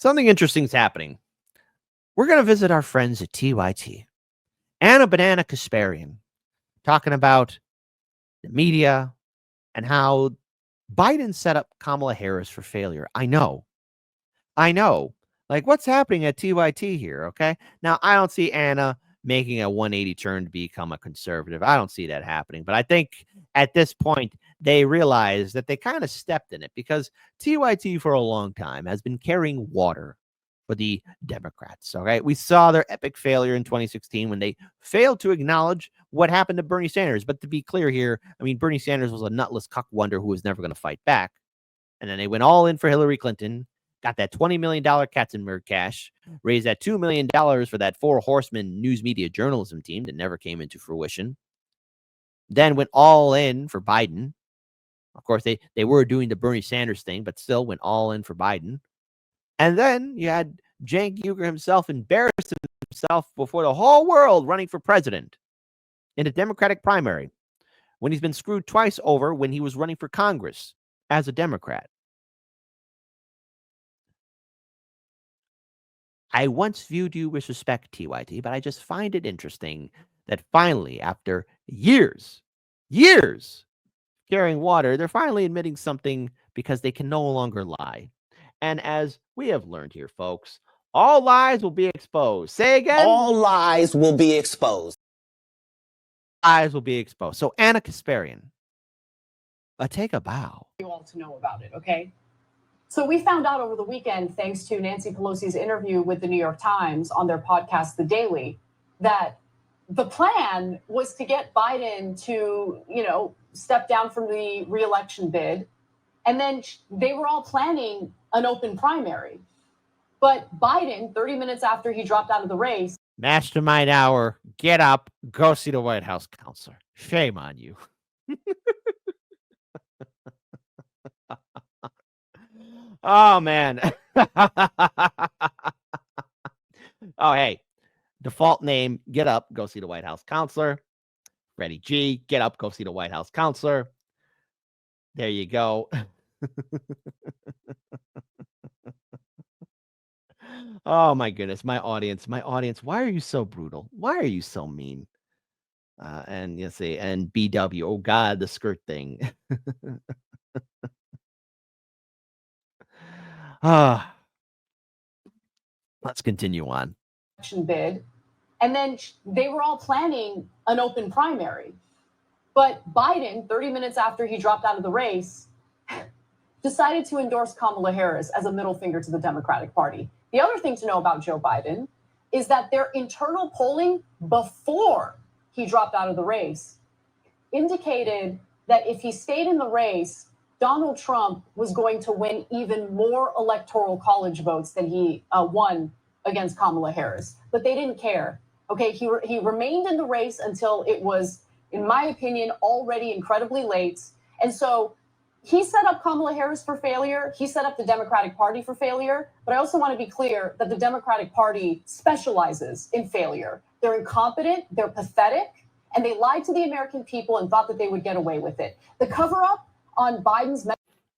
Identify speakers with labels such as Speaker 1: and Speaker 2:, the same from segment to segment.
Speaker 1: Something interesting is happening. We're going to visit our friends at TYT. Anna Banana Kasparian talking about the media and how Biden set up Kamala Harris for failure. I know. Like, what's happening at TYT here? Okay. Now, I don't see Anna making a 180 turn to become a conservative. I don't see that happening. But I think at this point, they realize that they kind of stepped in it because TYT for a long time has been carrying water for the Democrats. All right. We saw their epic failure in 2016 when they failed to acknowledge what happened to Bernie Sanders. But to be clear here, I mean, Bernie Sanders was a nutless cuck wonder who was never going to fight back. And then they went all in for Hillary Clinton, got that $20 million Katzenberg cash, raised that $2 million for that four horseman news media journalism team that never came into fruition. Then went all in for Biden. Of course, they were doing the Bernie Sanders thing, but still went all in for Biden. And then you had Cenk Uygur himself embarrass himself before the whole world running for president in a Democratic primary when he's been screwed twice over when he was running for Congress as a Democrat. I once viewed you with respect, TYT, but I just find it interesting that finally, after years carrying water, they're finally admitting something because they can no longer lie. And as we have learned here, folks, all lies will be exposed. Say again?
Speaker 2: All lies will be exposed.
Speaker 1: Lies will be exposed. So, Anna Kasparian, take a bow.
Speaker 3: You all to know about it, okay? So we found out over the weekend, thanks to Nancy Pelosi's interview with the New York Times on their podcast, The Daily, that the plan was to get Biden to, step down from the re-election bid. And then they were all planning an open primary. But Biden, 30 minutes after he dropped out of the race.
Speaker 1: Mastermind hour, get up, go see the White House counselor. Shame on you. Oh, man. Oh, hey. Default name, get up, go see the White House counselor. Freddie G, get up, go see the White House counselor. There you go. Oh, my goodness. My audience. Why are you so brutal? Why are you so mean? And you see, and BW. Oh, God, the skirt thing. Let's continue on.
Speaker 3: Bid. And then they were all planning an open primary. But Biden, 30 minutes after he dropped out of the race, decided to endorse Kamala Harris as a middle finger to the Democratic Party. The other thing to know about Joe Biden is that their internal polling before he dropped out of the race indicated that if he stayed in the race, Donald Trump was going to win even more electoral college votes than he won against Kamala Harris. But they didn't care. Okay, he remained in the race until it was, in my opinion, already incredibly late. And so he set up Kamala Harris for failure. He set up the Democratic Party for failure. But I also want to be clear that the Democratic Party specializes in failure. They're incompetent, they're pathetic, and they lied to the American people and thought that they would get away with it. The cover-up on Biden's...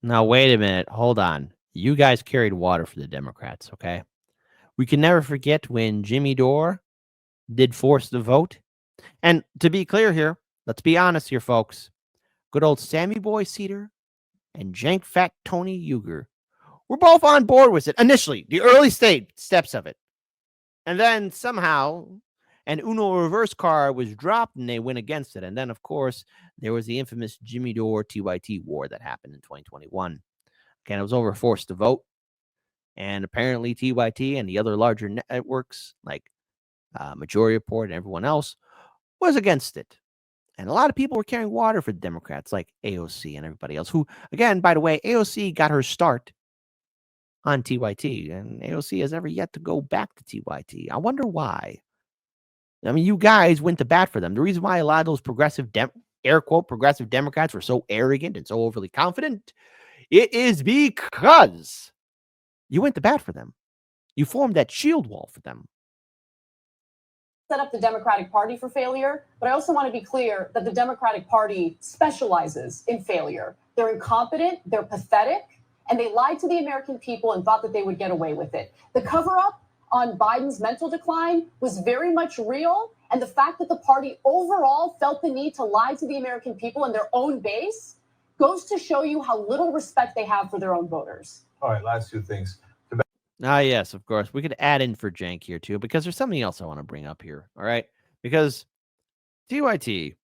Speaker 1: Now, wait a minute. Hold on. You guys carried water for the Democrats, okay? We can never forget when Jimmy Dore did force the vote. And to be clear here, let's be honest here, folks. Good old Sammy Boy Cedar and Cenk Fat Tony Uygur were both on board with it initially, the early steps of it. And then somehow an Uno reverse card was dropped and they went against it. And then, of course, there was the infamous Jimmy Dore TYT war that happened in 2021. Again, it was over forced to vote. And apparently TYT and the other larger networks like Majority Report and everyone else was against it. And a lot of people were carrying water for the Democrats like AOC and everybody else who, again, by the way, AOC got her start on TYT and AOC has never yet to go back to TYT. I wonder why. I mean, you guys went to bat for them. The reason why a lot of those progressive, air quote, progressive Democrats were so arrogant and so overly confident, it is because you went to bat for them. You formed that shield wall for them.
Speaker 3: Set up the Democratic Party for failure, but I also want to be clear that the Democratic Party specializes in failure. They're incompetent, they're pathetic, and they lied to the American people and thought that they would get away with it. The cover-up on Biden's mental decline was very much real, and the fact that the party overall felt the need to lie to the American people and their own base goes to show you how little respect they have for their own voters.
Speaker 4: All right, last two things.
Speaker 1: Yes, of course. We could add in for Jank here too, because there's something else I want to bring up here. All right. Because TYT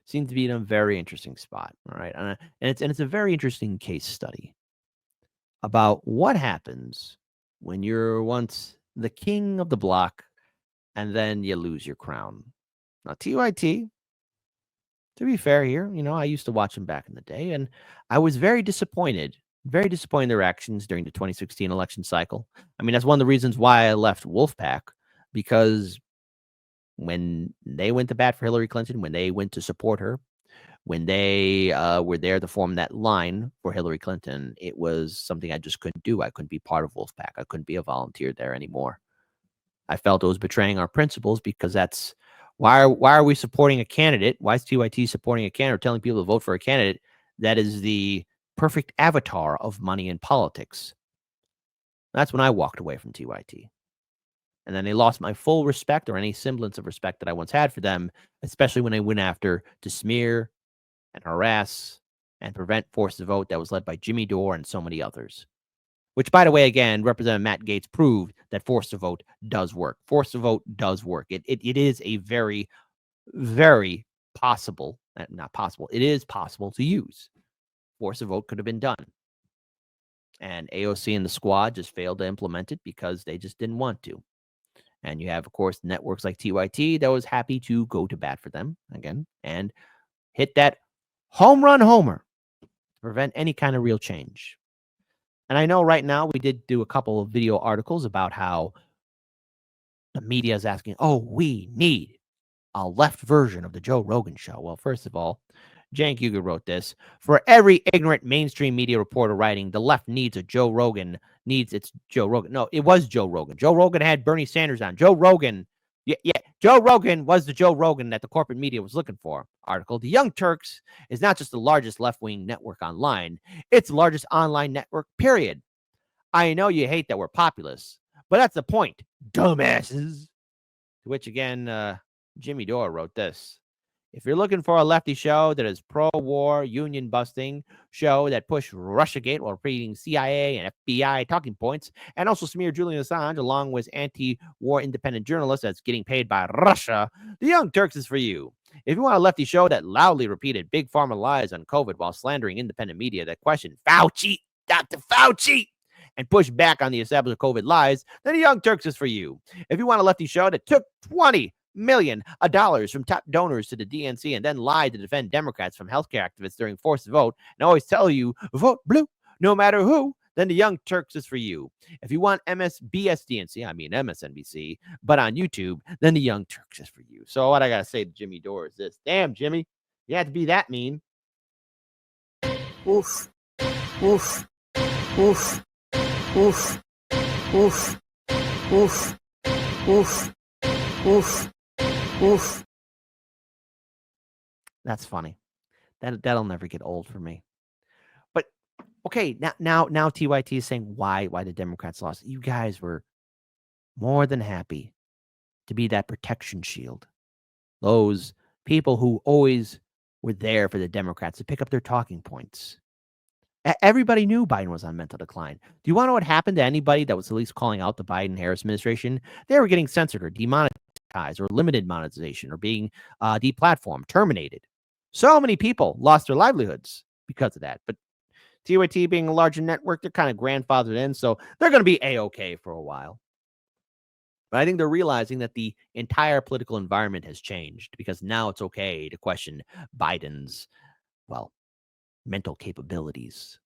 Speaker 1: seems to be in a very interesting spot. All right. And it's a very interesting case study about what happens when you're once the king of the block and then you lose your crown. Now, TYT, to be fair here, I used to watch him back in the day, and I was very disappointed in their actions during the 2016 election cycle. I mean, that's one of the reasons why I left Wolfpack, because when they went to bat for Hillary Clinton, when they went to support her, when they were there to form that line for Hillary Clinton, it was something I just couldn't do. I couldn't be part of Wolfpack. I couldn't be a volunteer there anymore. I felt it was betraying our principles, because that's why are we supporting a candidate? Why is TYT supporting a candidate, or telling people to vote for a candidate that is the perfect avatar of money in politics? That's when I walked away from TYT. And then they lost my full respect, or any semblance of respect that I once had for them, especially when they went after to smear and harass and prevent forced to vote that was led by Jimmy Dore and so many others. Which, by the way, again, Representative Matt Gaetz proved that forced to vote does work. Forced to vote does work. It is a very, very possible, not possible, it is possible to use. Forced to vote could have been done. And AOC and the squad just failed to implement it because they just didn't want to. And you have, of course, networks like TYT that was happy to go to bat for them again and hit that home run homer to prevent any kind of real change. And I know right now we did do a couple of video articles about how the media is asking, we need a left version of the Joe Rogan show. Well, first of all, Cenk Uygur wrote this. For every ignorant mainstream media reporter writing, the left needs a Joe Rogan, it's Joe Rogan. No, it was Joe Rogan. Joe Rogan had Bernie Sanders on. Joe Rogan, Joe Rogan was the Joe Rogan that the corporate media was looking for. Article, The Young Turks is not just the largest left-wing network online, it's the largest online network, period. I know you hate that we're populist, but that's the point, dumbasses. To which, again, Jimmy Dore wrote this. If you're looking for a lefty show that is pro-war, union-busting show that pushed Russiagate while repeating CIA and FBI talking points, and also smear Julian Assange along with anti-war independent journalists that's getting paid by Russia, The Young Turks is for you. If you want a lefty show that loudly repeated big pharma lies on COVID while slandering independent media that questioned Fauci, Dr. Fauci, and push back on the established COVID lies, then The Young Turks is for you. If you want a lefty show that took $20 million from top donors to the DNC and then lied to defend Democrats from healthcare activists during forced vote and always tell you vote blue no matter who, then The Young Turks is for you. If you want MSNBC, but on YouTube, then The Young Turks is for you. So what I gotta say to Jimmy Dore is this. Damn, Jimmy, you had to be that mean.
Speaker 2: Oof. Oof. Oof. Oof. Oof. Oof. Oof. Oof. Oof.
Speaker 1: That's funny. That'll never get old for me. But okay, now TYT is saying why the Democrats lost. You guys were more than happy to be that protection shield. Those people who always were there for the Democrats to pick up their talking points. Everybody knew Biden was on mental decline. Do you want to know what happened to anybody that was at least calling out the Biden-Harris administration? They were getting censored or demonetized or limited monetization or being deplatformed, terminated. So many people lost their livelihoods because of that. But TYT being a larger network, they're kind of grandfathered in, so they're going to be A-okay for a while. But I think they're realizing that the entire political environment has changed because now it's okay to question Biden's, mental capabilities.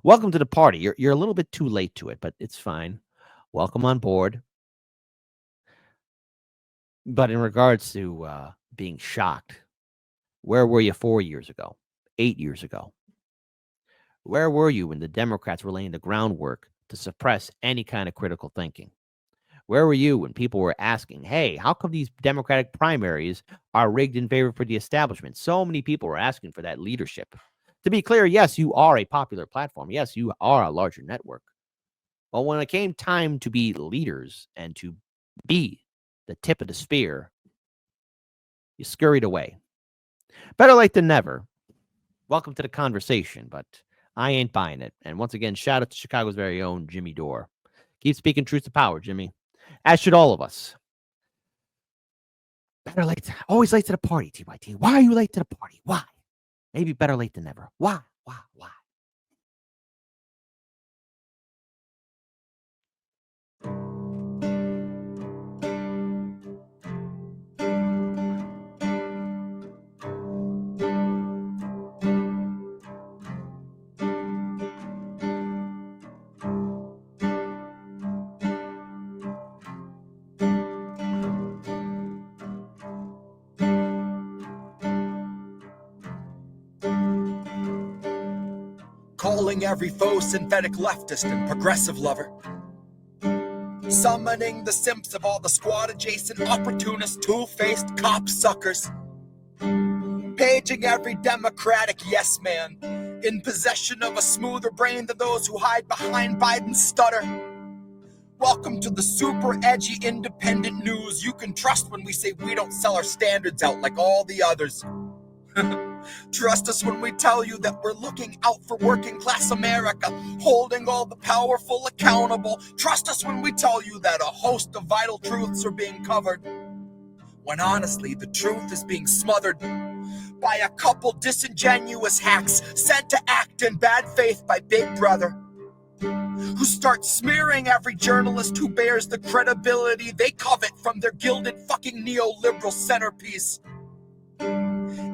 Speaker 1: Welcome to the party. You're a little bit too late to it, but it's fine. Welcome on board. But in regards to being shocked, where were you 4 years ago, 8 years ago? Where were you when the Democrats were laying the groundwork to suppress any kind of critical thinking? Where were you when people were asking, hey, how come these Democratic primaries are rigged in favor for the establishment? So many people were asking for that leadership. To be clear, yes, you are a popular platform. Yes, you are a larger network. But when it came time to be leaders and to be the tip of the spear, you scurried away. Better late than never. Welcome to the conversation, but I ain't buying it. And once again, shout out to Chicago's very own Jimmy Dore. Keep speaking truth to power, Jimmy. As should all of us. Better late, always late to the party, TYT. Why are you late to the party? Why? Maybe better late than never. Why? Why?
Speaker 4: Calling every foe synthetic leftist and progressive lover. Summoning the simps of all the squad adjacent opportunist two-faced cop-suckers. Paging every democratic yes man, in possession of a smoother brain than those who hide behind Biden's stutter. Welcome to the super edgy independent news you can trust when we say we don't sell our standards out like all the others. Trust us when we tell you that we're looking out for working class America, holding all the powerful accountable. Trust us when we tell you that a host of vital truths are being covered, when honestly the truth is being smothered by a couple disingenuous hacks sent to act in bad faith by Big Brother, who start smearing every journalist who bears the credibility they covet from their gilded fucking neoliberal centerpiece.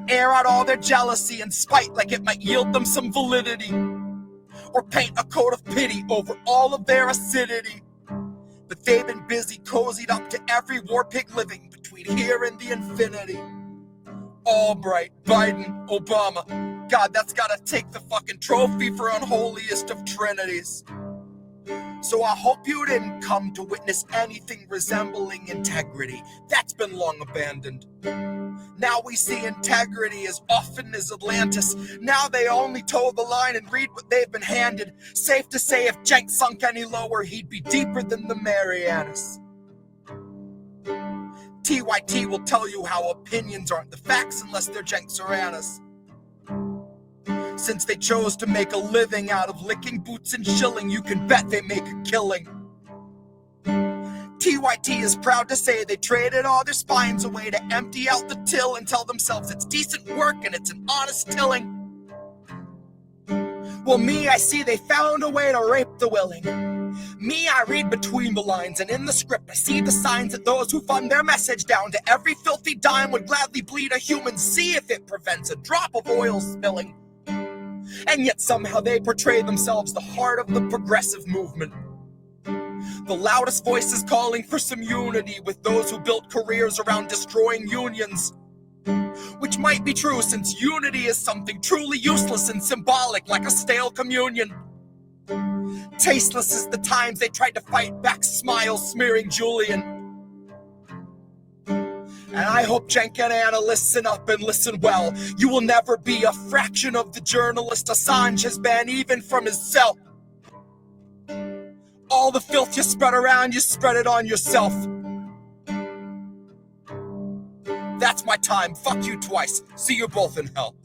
Speaker 4: Air out all their jealousy and spite like it might yield them some validity, or paint a coat of pity over all of their acidity. But they've been busy cozied up to every war pig living between here and the infinity. Albright, Biden, Obama, God, that's gotta take the fucking trophy for unholiest of trinities. So I hope you didn't come to witness anything resembling integrity. That's been long abandoned. Now we see integrity as often as Atlantis. Now they only toe the line and read what they've been handed. Safe to say if Cenk sunk any lower, he'd be deeper than the Marianas. TYT will tell you how opinions aren't the facts unless they're Cenk Soranas. Since they chose to make a living out of licking boots and shilling, you can bet they make a killing. TYT is proud to say they traded all their spines away to empty out the till and tell themselves it's decent work and it's an honest tilling. Well, me, I see they found a way to rape the willing. Me, I read between the lines, and in the script I see the signs that those who fund their message down to every filthy dime would gladly bleed a human sea if it prevents a drop of oil spilling. And yet somehow they portray themselves the heart of the progressive movement. The loudest voices calling for some unity with those who built careers around destroying unions. Which might be true, since unity is something truly useless and symbolic, like a stale communion. Tasteless as the times they tried to fight back smiles smearing Julian. And I hope Cenk and Anna listen up and listen well. You will never be a fraction of the journalist Assange has been, even from his cell. All the filth you spread around, you spread it on yourself. That's my time. Fuck you twice. See you both in hell.